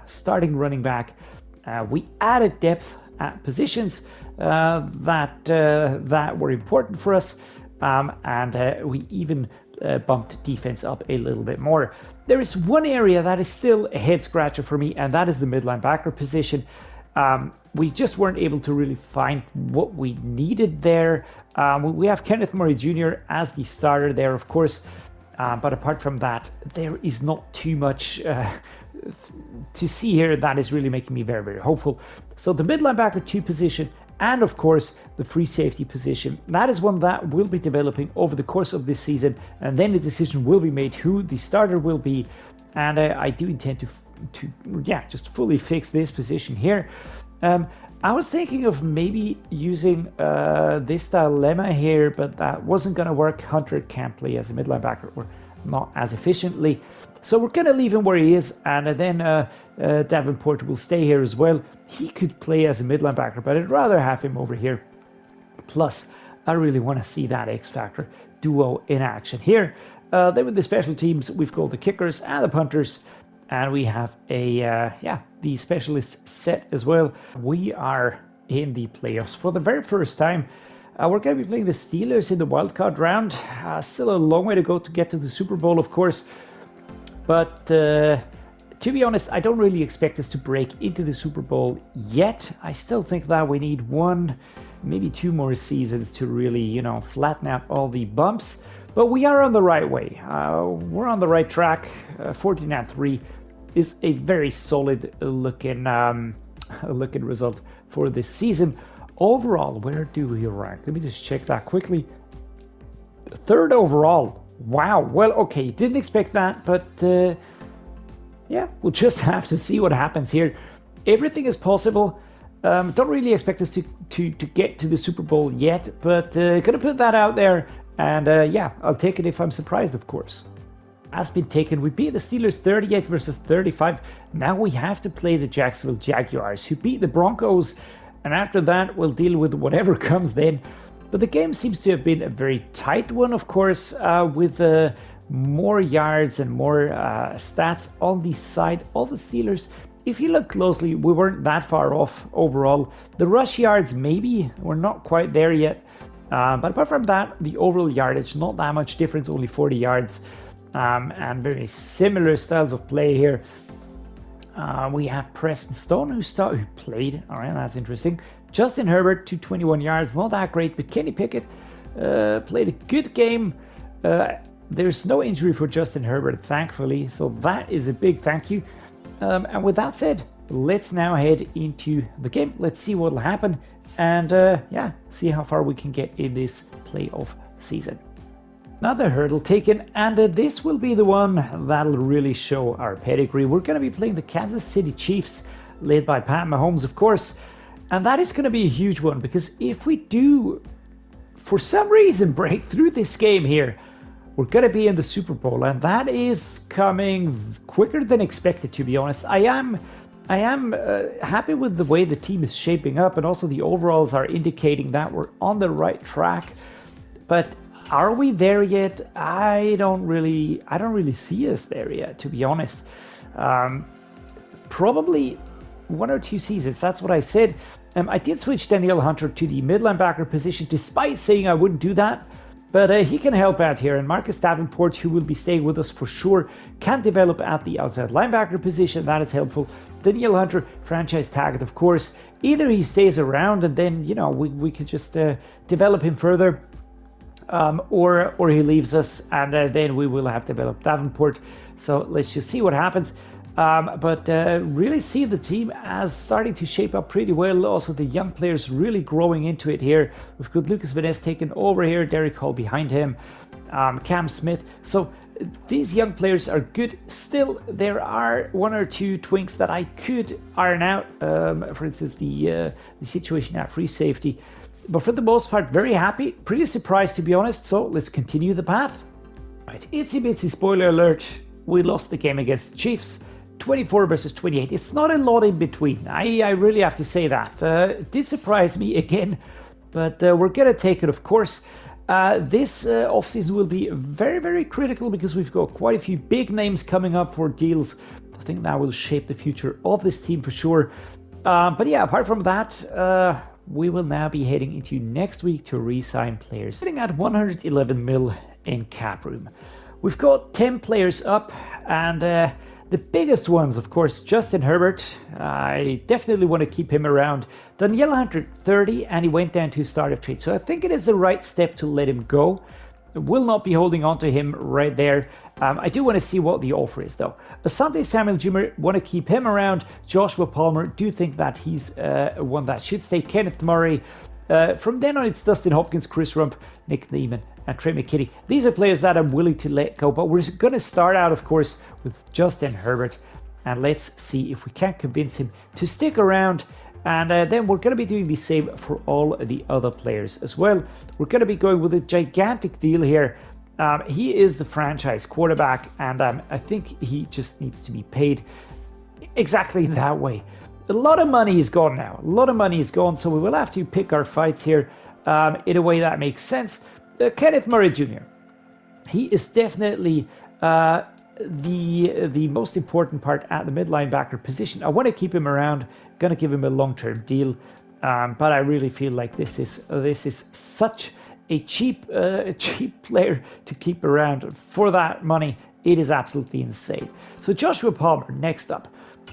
starting running back. We added depth at positions that were important for us, and we even bumped defense up a little bit more. There is one area that is still a head scratcher for me, and that is the mid linebacker position. We just weren't able to really find what we needed there. We have Kenneth Murray Jr. as the starter there, of course, but apart from that, there is not too much to see here that is really making me very, very hopeful. So the mid linebacker 2 position, and of course the free safety position, that is one that will be developing over the course of this season, and then the decision will be made who the starter will be. And I do intend to yeah, just fully fix this position here. I was thinking of maybe using this dilemma here, but that wasn't going to work. Hunter can't play as a mid linebacker, or not as efficiently, so we're going to leave him where he is, and then Davenport will stay here as well. He could play as a mid linebacker, but I'd rather have him over here. Plus, I really want to see that X Factor duo in action here. Then with the special teams, we've got the kickers and the punters, and we have a yeah, the specialist set as well. We are in the playoffs for the very first time. We're going to be playing the Steelers in the wildcard round. Still a long way to go to get to the Super Bowl, of course. But to be honest, I don't really expect us to break into the Super Bowl yet. I still think that we need 1, maybe 2 more seasons to really, you know, flatten out all the bumps. But we are on the right way. We're on the right track. 14-3 is a very solid looking result for this season. Overall, where do we rank? Let me just check that quickly. 3rd overall. Wow. Well, okay, didn't expect that, but yeah, we'll just have to see what happens here. Everything is possible. Don't really expect us to get to the Super Bowl yet, but gonna put that out there, and yeah, I'll take it if I'm surprised, of course. Has been taken. We beat the Steelers 38-35. Now we have to play the Jacksonville Jaguars, who beat the Broncos, and after that we'll deal with whatever comes then. But the game seems to have been a very tight one, of course, with more yards and more stats on the side of the Steelers. If you look closely, we weren't that far off overall. The rush yards, maybe, we're not quite there yet. But apart from that, the overall yardage, not that much difference, only 40 yards. And very similar styles of play here. We have Preston Stone, who played. All right, that's interesting. Justin Herbert, 221 yards, not that great, but Kenny Pickett played a good game. There's no injury for Justin Herbert, thankfully, so that is a big thank you. And with that said, let's now head into the game. Let's see what will happen, and yeah, see how far we can get in this playoff season. Another hurdle taken, and this will be the one that'll really show our pedigree. We're going to be playing the Kansas City Chiefs, led by Pat Mahomes, of course. And that is going to be a huge one, because if we do, for some reason, break through this game here, we're going to be in the Super Bowl, and that is coming quicker than expected, to be honest. I am happy with the way the team is shaping up, and also the overalls are indicating that we're on the right track. But are we there yet? I don't really see us there yet, to be honest. Probably 1 or 2 seasons. That's what I said. I did switch Danielle Hunter to the mid linebacker position, despite saying I wouldn't do that. But he can help out here. And Marcus Davenport, who will be staying with us for sure, can develop at the outside linebacker position. That is helpful. Danielle Hunter, franchise tagged, of course. Either he stays around and then, you know, we could just develop him further. or he leaves us, and then we will have developed Davenport. So let's just see what happens. But really see the team as starting to shape up pretty well. Also, the young players really growing into it here. We've got Lucas Van Ness taken over here, Derek Hall behind him, Cam Smith. So these young players are good. Still, there are one or two twinks that I could iron out. For instance, the situation at free safety. But for the most part, very happy. Pretty surprised, to be honest. So let's continue the path. Right, itsy bitsy spoiler alert. We lost the game against the Chiefs. 24 versus 28. It's not a lot in between. I really have to say that. It did surprise me again, but we're going to take it, of course. This offseason will be very, very critical because we've got quite a few big names coming up for deals. I think that will shape the future of this team for sure. But yeah, apart from that, we will now be heading into next week to re-sign players. Sitting at 111 mil in cap room. We've got 10 players up, and the biggest ones, of course, Justin Herbert. I definitely want to keep him around. Danielle Hunter, 30, and he went down to start of trade. So I think it is the right step to let him go. I will not be holding on to him right there. I do want to see what the offer is, though. Asante Samuel Jr., want to keep him around. Joshua Palmer, do think that he's one that should stay. Kenneth Murray. From then on, it's Dustin Hopkins, Chris Rump, Nick Neiman, and Trey McKitty. These are players that I'm willing to let go, but we're going to start out, of course, with Justin Herbert, and let's see if we can convince him to stick around. And then we're going to be doing the same for all the other players as well. We're going to be going with a gigantic deal here. He is the franchise quarterback, and I think he just needs to be paid exactly that way. A lot of money is gone now. A lot of money is gone, so we will have to pick our fights here in a way that makes sense. Kenneth Murray Jr. He is definitely the most important part at the mid linebacker position. I want to keep him around. Going to give him a long-term deal, but I really feel like this is such a cheap player to keep around for that money. It is absolutely insane. So Joshua Palmer next up.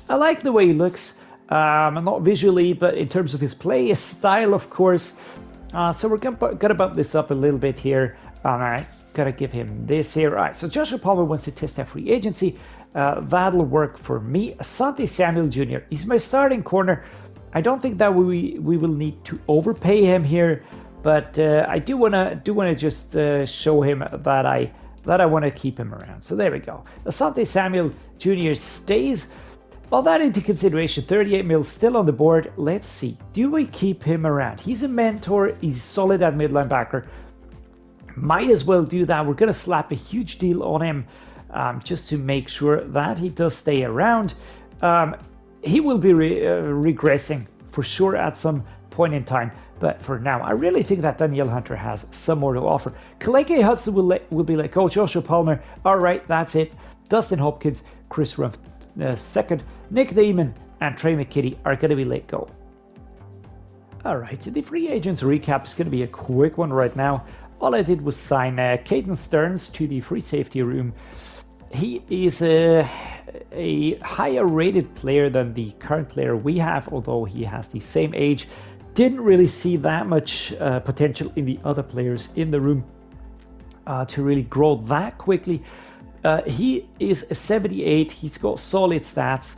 I like the way he looks. Not visually, but in terms of his play, his style, of course. So we're gonna bump this up a little bit here. All right, gotta give him this here. All right, so Joshua Palmer wants to test out free agency. That'll work for me. Asante Samuel Jr. He's my starting corner. I don't think that we will need to overpay him here, but I do wanna just show him that I want to keep him around. So there we go. Asante Samuel Jr. stays. All that into consideration, 38 mil still on the board. Let's see. Do we keep him around? He's a mentor. He's solid at mid linebacker. Might as well do that. We're going to slap a huge deal on him just to make sure that he does stay around. He will be regressing for sure at some point in time. But for now, I really think that Danielle Hunter has some more to offer. Kaleke Hudson will be let go. Joshua Palmer. All right, that's it. Dustin Hopkins, Chris Rumpf. Second, Nick Neiman and Trey McKitty are going to be let go. All right, the free agents recap is going to be a quick one right now. All I did was sign Caden Stearns to the free safety room. He is a higher rated player than the current player we have, although he has the same age. Didn't really see that much potential in the other players in the room to really grow that quickly. He is a 78. He's got solid stats,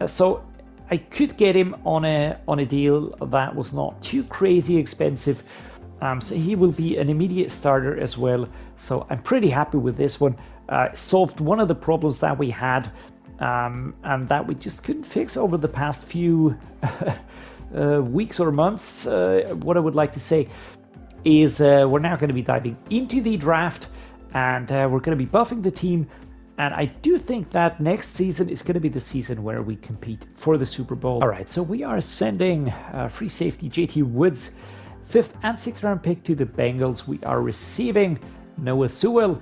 so I could get him on a deal that was not too crazy expensive. So he will be an immediate starter as well. So I'm pretty happy with this one. Solved one of the problems that we had, and that we just couldn't fix over the past few weeks or months. What I would like to say is we're now going to be diving into the draft. And we're going to be buffing the team. And I do think that next season is going to be the season where we compete for the Super Bowl. All right, so we are sending free safety JT Woods, 5th and 6th round pick to the Bengals. We are receiving Noah Sewell.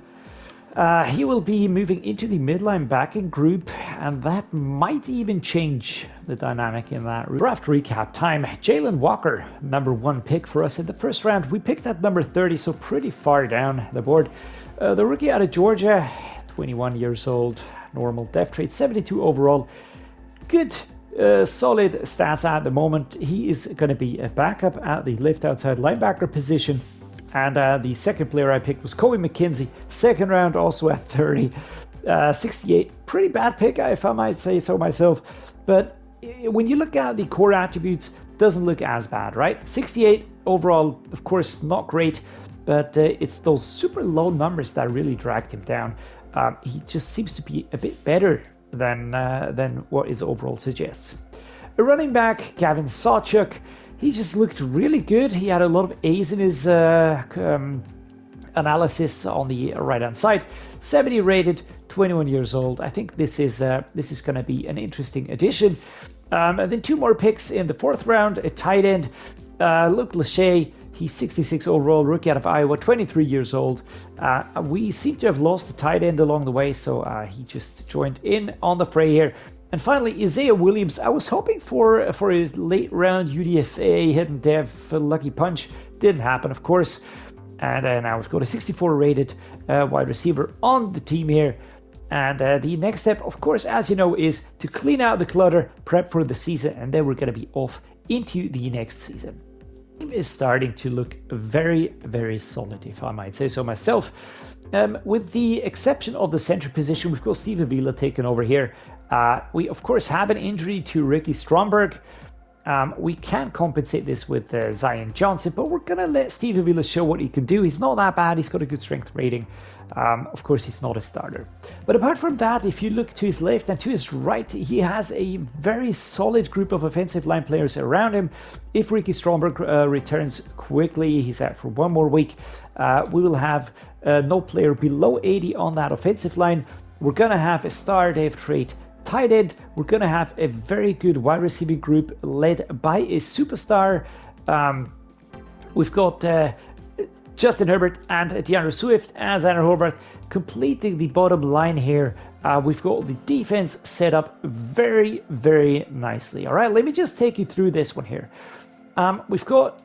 He will be moving into the midline backing group, and that might even change the dynamic in that. Draft recap time. Jalen Walker, number 1 pick for us in the first round. We picked at number 30, so pretty far down the board. The rookie out of Georgia, 21 years old, normal depth trait, 72 overall. Good, solid stats at the moment. He is going to be a backup at the left outside linebacker position. And the second player I picked was Kobe McKenzie, second round, also at 30. 68, pretty bad pick, if I might say so myself. But when you look at the core attributes, doesn't look as bad, right? 68 overall, of course, not great, but it's those super low numbers that really dragged him down. He just seems to be a bit better than what his overall suggests. A running back, Gavin Sawchuk, he just looked really good. He had a lot of A's in his analysis on the right-hand side. 70 rated, 21 years old. I think this is going to be an interesting addition. And then two more picks in the fourth round. A tight end, Luke Lachey. He's 66 overall, rookie out of Iowa, 23 years old. We seem to have lost a tight end along the way, so he just joined in on the fray here. And finally, Isaiah Williams. I was hoping for a late round UDFA hidden dev lucky punch. Didn't happen, of course. And now we've got a 64 rated wide receiver on the team here. And the next step, of course, as you know, is to clean out the clutter, prep for the season, and then we're going to be off into the next season. The team is starting to look very, very solid, if I might say so myself. With the exception of the center position, we've got Steve Avila taking over here. We, of course, have an injury to Ricky Stromberg. We can compensate this with Zion Johnson, but we're going to let Steve Avila show what he can do. He's not that bad. He's got a good strength rating. Of course, he's not a starter. But apart from that, if you look to his left and to his right, he has a very solid group of offensive line players around him. If Ricky Stromberg returns quickly, he's out for one more week, we will have no player below 80 on that offensive line. We're going to have a star Dave trait. Tight end, we're going to have a very good wide receiving group led by a superstar. We've got Justin Herbert and DeAndre Swift and Xander Horvath completing the bottom line here. We've got the defense set up very, very nicely. All right, let me just take you through this one here. We've got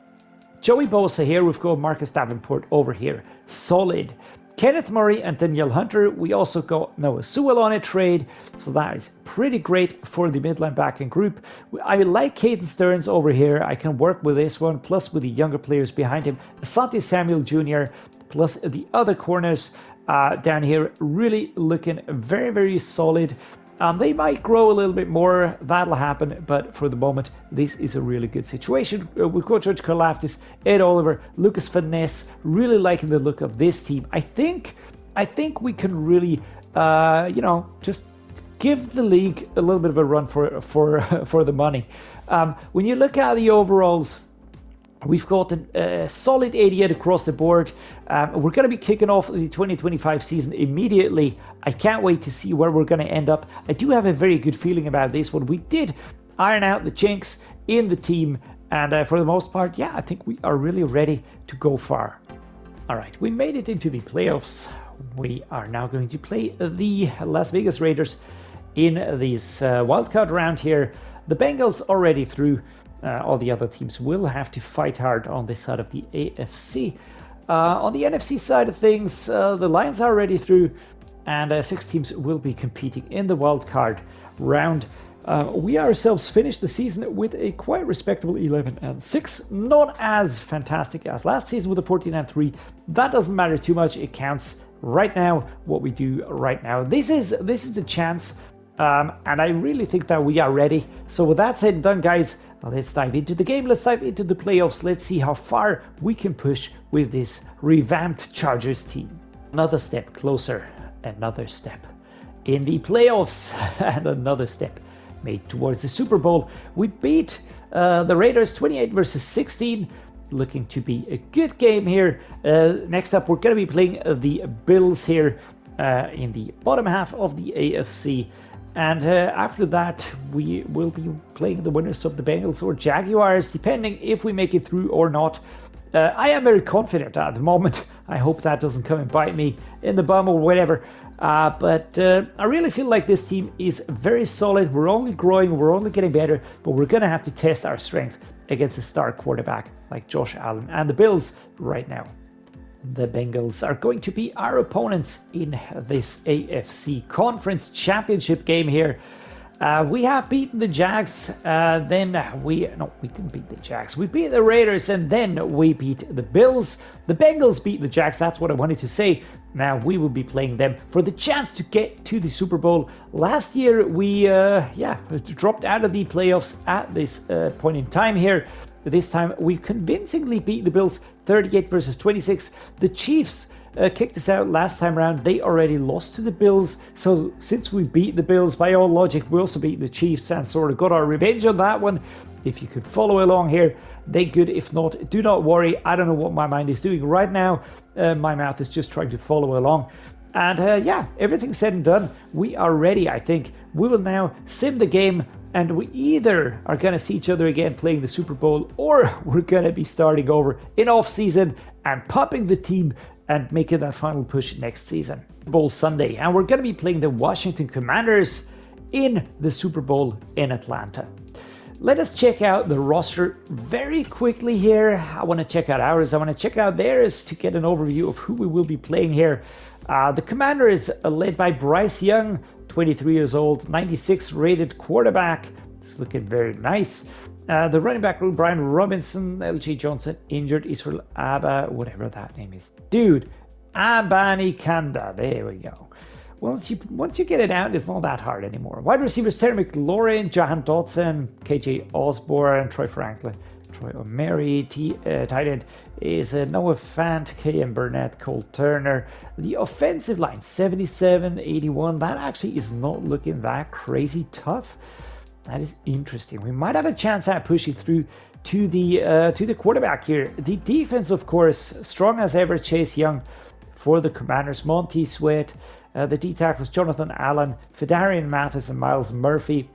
Joey Bosa here. We've got Marcus Davenport over here. Solid. Kenneth Murray and Danielle Hunter. We also got Noah Sewell on a trade, so that is pretty great for the midline backing group. I like Caden Stearns over here. I can work with this one, plus with the younger players behind him. Asante Samuel Jr., plus the other corners down here, really looking very, very solid. They might grow a little bit more, that'll happen, but for the moment, this is a really good situation. We've got George Karlaftis, Ed Oliver, Lucas Finesse, really liking the look of this team. I think we can really, just give the league a little bit of a run for the money. When you look at the overalls, we've got a solid 88 across the board. We're going to be kicking off the 2025 season immediately. I can't wait to see where we're going to end up. I do have a very good feeling about this one. We did iron out the chinks in the team, and for the most part, yeah, I think we are really ready to go far. All right, we made it into the playoffs. We are now going to play the Las Vegas Raiders in this wildcard round here. The Bengals already through. All the other teams will have to fight hard on this side of the AFC. On the NFC side of things, the Lions are already through, and 6 teams will be competing in the wild card round. We ourselves finished the season with a quite respectable 11-6, not as fantastic as last season with a 14-3. That doesn't matter too much. It counts right now what we do right now. This is the chance, and I really think that we are ready. So with that said and done, guys, let's dive into the game. Let's dive into the playoffs. Let's see how far we can push with this revamped Chargers team. Another step closer, another step in the playoffs, and another step made towards the Super Bowl. We beat the Raiders 28-16, looking to be a good game here. Next up, we're going to be playing the Bills here in the bottom half of the AFC. And after that, we will be playing the winners of the Bengals or Jaguars, depending if we make it through or not. I am very confident at the moment. I hope that doesn't come and bite me in the bum or whatever. But I really feel like this team is very solid. We're only growing, we're only getting better, but we're going to have to test our strength against a star quarterback like Josh Allen and the Bills right now. The Bengals are going to be our opponents in this AFC Conference Championship game here. We have beaten the Jags, we didn't beat the Jags. We beat the Raiders, and then we beat the Bills. The Bengals beat the Jags, that's what I wanted to say. Now we will be playing them for the chance to get to the Super Bowl. Last year we dropped out of the playoffs at this point in time here. This time we convincingly beat the Bills 38-26. The Chiefs kicked us out last time around. They already lost to the Bills, so since we beat the Bills, by all logic we also beat the Chiefs and sort of got our revenge on that one. If you could follow along here, they good. If not, do not worry. I don't know what my mind is doing right now. My mouth is just trying to follow along. And everything said and done, we are ready. I think we will now sim the game, and we either are going to see each other again playing the Super Bowl, or we're going to be starting over in off season and popping the team and making that final push next season. Bowl Sunday, and we're going to be playing the Washington Commanders in the Super Bowl in Atlanta. Let us check out the roster very quickly here. I want to check out ours. I want to check out theirs to get an overview of who we will be playing here. The Commander is led by Bryce Young, 23 years old, 96 rated quarterback. It's looking very nice. The running back room, Brian Robinson, LJ Johnson, injured, Israel Abba, whatever that name is. Dude, Abani Kanda, there we go. Once you get it out, it's not that hard anymore. Wide receivers, Terry McLaurin, Jahan Dotson, KJ Osborne, Troy Franklin, Troy O'Mary. Tight end is Noah Fant, KM Burnett, Cole Turner. The offensive line, 77-81. That actually is not looking that crazy tough. That is interesting. We might have a chance at pushing through to the quarterback here. The defense, of course, strong as ever. Chase Young for the Commanders, Monty Sweat. The D tackles, Jonathan Allen, Fedarian Mathis, and Miles Murphy.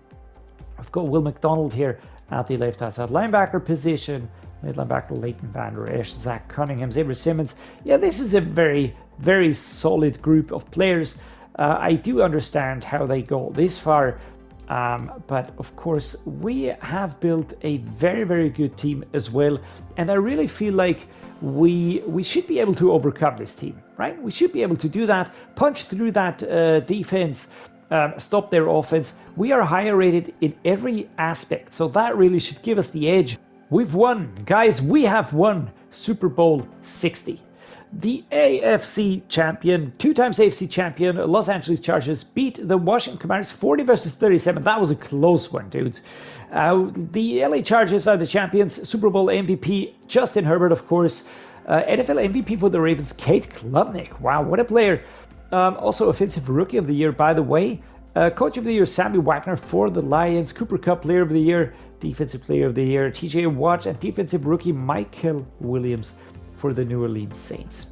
I've got Will McDonald here at the left outside linebacker position. Mid linebacker, Leighton Vander Esch, Zach Cunningham, Xavier Simmons. Yeah, this is a very, very solid group of players. I do understand how they go this far. But of course, we have built a very, very good team as well. And I really feel like we should be able to overcome this team, right? We should be able to do that, punch through that defense, stop their offense. We are higher rated in every aspect, so that really should give us the edge. We've won, guys, we have won Super Bowl 60. The AFC champion, two times AFC champion, Los Angeles Chargers beat the Washington Commanders 40-37. That was a close one, dudes. The LA Chargers are the champions. Super Bowl MVP, Justin Herbert, of course. NFL MVP for the Ravens, Kate Klubnik. Wow, what a player. Also Offensive Rookie of the Year, by the way. Coach of the Year, Sammy Wagner for the Lions. Cooper Kupp Player of the Year, Defensive Player of the Year, TJ Watt, and Defensive Rookie Michael Williams for the New Orleans Saints.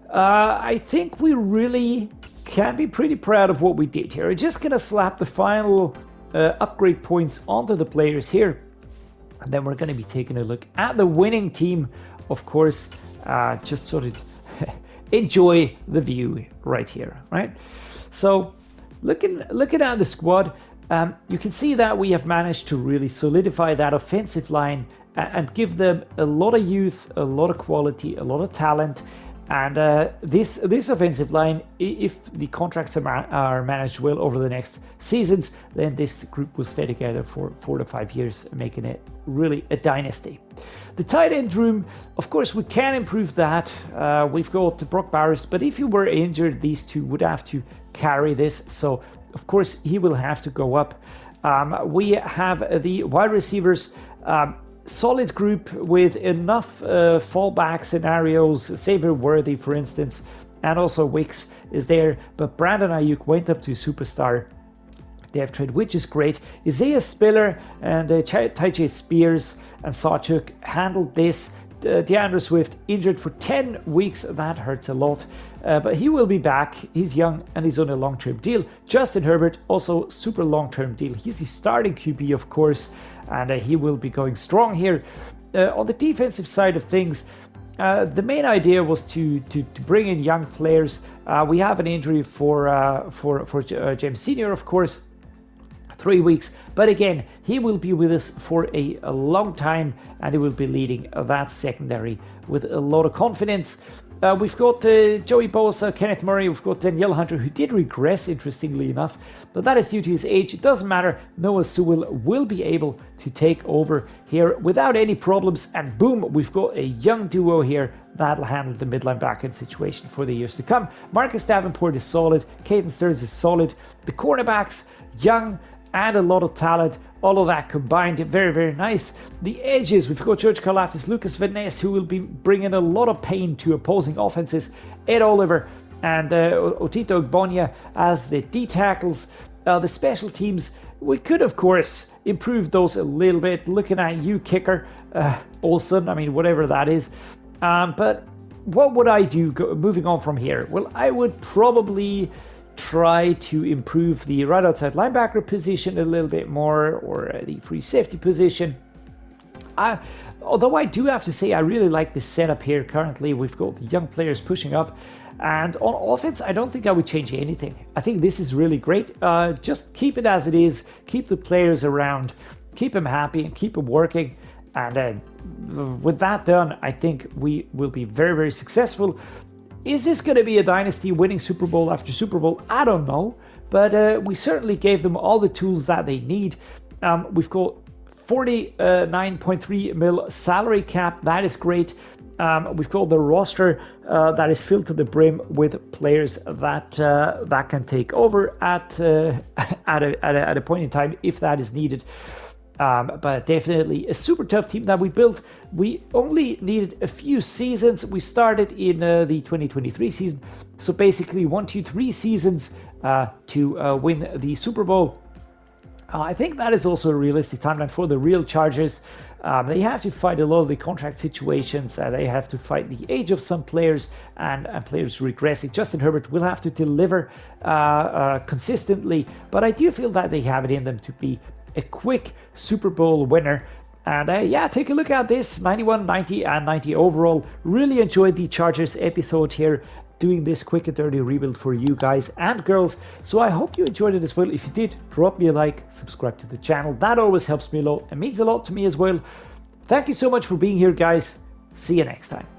I think we really can be pretty proud of what we did here. I'm just gonna slap the final upgrade points onto the players here, and then we're gonna be taking a look at the winning team, of course. Just sort of enjoy the view right here, right? So looking at the squad, you can see that we have managed to really solidify that offensive line and give them a lot of youth, a lot of quality, a lot of talent. And this offensive line, if the contracts are managed well over the next seasons, then this group will stay together for 4 to 5 years, making it really a dynasty. The tight end room, of course, we can improve that. We've got Brock Bowers, but if you were injured, these two would have to carry this. So, of course, he will have to go up. We have the wide receivers. Solid group with enough fallback scenarios. Xavier Worthy, for instance, and also Wicks is there. But Brandon AIYUK went up to superstar depth trade, which is great. Isaiah Spiller and Tyjae Spears and Sawchuk handled this. DeAndre Swift injured for 10 weeks. That hurts a lot, but he will be back. He's young and he's on a long-term deal. Justin Herbert, also super long-term deal. He's the starting QB, of course, and he will be going strong here. On the defensive side of things, the main idea was to bring in young players. We have an injury for James Senior, of course. 3 weeks, but again, he will be with us for a long time, and he will be leading that secondary with a lot of confidence. We've got Joey Bosa, Kenneth Murray, we've got Danielle Hunter, who did regress, interestingly enough, but that is due to his age. It doesn't matter. Noah Sewell will be able to take over here without any problems, and boom, we've got a young duo here that'll handle the midline backend situation for the years to come. Marcus Davenport is solid, Caden Stearns is solid, the cornerbacks, young, and a lot of talent. All of that combined, very, very nice. The edges, we've got George Karlaftis, Lucas Van Ness, who will be bringing a lot of pain to opposing offenses. Ed Oliver and Otito Ogbonya as the D tackles. The special teams, we could, of course, improve those a little bit. Looking at you, kicker, Olsen, I mean, whatever that is. But what would I do moving on from here? Well, I would probably try to improve the right outside linebacker position a little bit more, or the free safety position. Although I do have to say I really like this setup here currently. We've got the young players pushing up, and on offense I don't think I would change anything. I think this is really great. Just keep it as it is, keep the players around, keep them happy and keep them working, and with that done, I think we will be very, very successful. Is this going to be a dynasty winning Super Bowl after Super Bowl? I don't know, but we certainly gave them all the tools that they need. We've got 49.3 mil salary cap. That is great. We've got the roster that is filled to the brim with players that can take over at a point in time if that is needed. But definitely a super tough team that we built. We only needed a few seasons. We started in the 2023 season, so basically 1, 2, 3 seasons to win the Super Bowl. I think that is also a realistic timeline for the real Chargers. They have to fight a lot of the contract situations. They have to fight the age of some players and players regressing. Justin Herbert will have to deliver consistently, but I do feel that they have it in them to be a quick Super Bowl winner. And yeah, take a look at this 91, 90, and 90 overall. Really enjoyed the Chargers episode here, doing this quick and dirty rebuild for you guys and girls. So I hope you enjoyed it as well. If you did, drop me a like, subscribe to the channel. That always helps me a lot and means a lot to me as well. Thank you so much for being here, guys. See you next time.